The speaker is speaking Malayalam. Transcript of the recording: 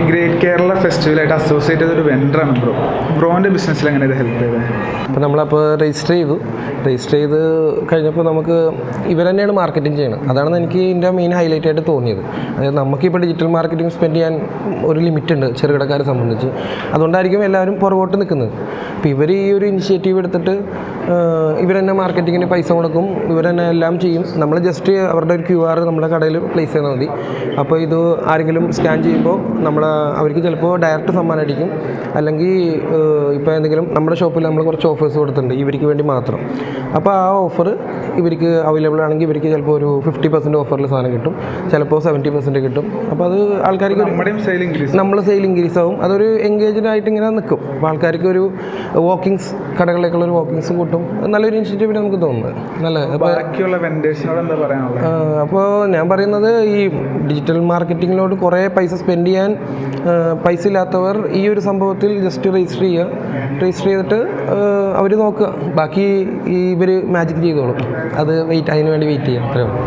ഗ്രേറ്റ് കേരള ഫെസ്റ്റിവലായിട്ട് അസോസിയേറ്റ് ചെയ്തൊരു വെണ്ടറാണ് ബ്രോൻ്റെ ബിസിനസ്സിൽ എങ്ങനെ ഇത് ഹെൽപ്പ് ചെയ്തത്? അപ്പോൾ നമ്മളപ്പോൾ രജിസ്റ്റർ ചെയ്ത് കഴിഞ്ഞപ്പോൾ നമുക്ക് ഇവർ തന്നെയാണ് മാർക്കറ്റിംഗ് ചെയ്യുന്നത്. അതാണ് എനിക്ക് ഇതിൻ്റെ മെയിൻ ഹൈലൈറ്റ് ആയിട്ട് തോന്നിയത്. അതായത് നമുക്കിപ്പോൾ ഡിജിറ്റൽ മാർക്കറ്റിംഗ് സ്പെൻഡ് ചെയ്യാൻ ഒരു ലിമിറ്റ് ഉണ്ട് ചെറുകിടക്കാരെ സംബന്ധിച്ച്. അതുകൊണ്ടായിരിക്കും എല്ലാവരും പുറകോട്ട് നിൽക്കുന്നത്. അപ്പോൾ ഇവർ ഈ ഒരു ഇനിഷ്യേറ്റീവ് എടുത്തിട്ട് ഇവർ തന്നെ മാർക്കറ്റിങ്ങിന് പൈസ കൊടുക്കും, ഇവർ തന്നെ എല്ലാം ചെയ്യും. നമ്മൾ ജസ്റ്റ് അവരുടെ ഒരു QR നമ്മുടെ കടയിൽ പ്ലേസ് ചെയ്താൽ മതി. അപ്പോൾ ഇത് ആരെങ്കിലും സ്കാൻ ചെയ്യുമ്പോൾ അവർക്ക് ചിലപ്പോൾ ഡയറക്റ്റ് സമ്മാനം അടിക്കും, അല്ലെങ്കിൽ ഇപ്പോൾ എന്തെങ്കിലും നമ്മുടെ ഷോപ്പിൽ നമ്മൾ കുറച്ച് ഓഫേഴ്സ് കൊടുത്തിട്ടുണ്ട് ഇവർക്ക് വേണ്ടി മാത്രം. അപ്പോൾ ആ ഓഫർ ഇവർക്ക് അവൈലബിൾ ആണെങ്കിൽ ഇവർക്ക് ചിലപ്പോൾ ഒരു 50% ഓഫറിൽ സാധനം കിട്ടും, ചിലപ്പോൾ 70% കിട്ടും. അപ്പോൾ അത് ആൾക്കാർക്ക് നമ്മൾ സെയിൽ ഇൻക്രീസ് ആവും. അതൊരു എൻഗേജ്ഡ് ആയിട്ട് ഇങ്ങനെ നിൽക്കും. അപ്പോൾ ആൾക്കാർക്ക് ഒരു വാക്കിങ്സ്, കടകളിലേക്കുള്ള ഒരു വാക്കിങ്സ് കൂട്ടും. നല്ലൊരു ഇനിഷ്യേറ്റീവ് നമുക്ക് തോന്നുന്നത്. നല്ല ബാക്കിയുള്ള വെൻഡേഴ്സിനോട് എന്താ പറയാനുള്ളത്? അപ്പോൾ ഞാൻ പറയുന്നത് ഈ ഡിജിറ്റൽ മാർക്കറ്റിങ്ങിലോട്ട് കുറേ പൈസ സ്പെൻഡ് ചെയ്യാൻ പൈസ ഇല്ലാത്തവർ ഈ ഒരു സംഭവത്തിൽ ജസ്റ്റ് രജിസ്റ്റർ ചെയ്തിട്ട് അവർ നോക്കുക. ബാക്കി ഇവർ മാജിക് ചെയ്തോളും. അത് അതിന് വേണ്ടി വെയിറ്റ് ചെയ്യാം. അത്രേ ഉള്ളൂ.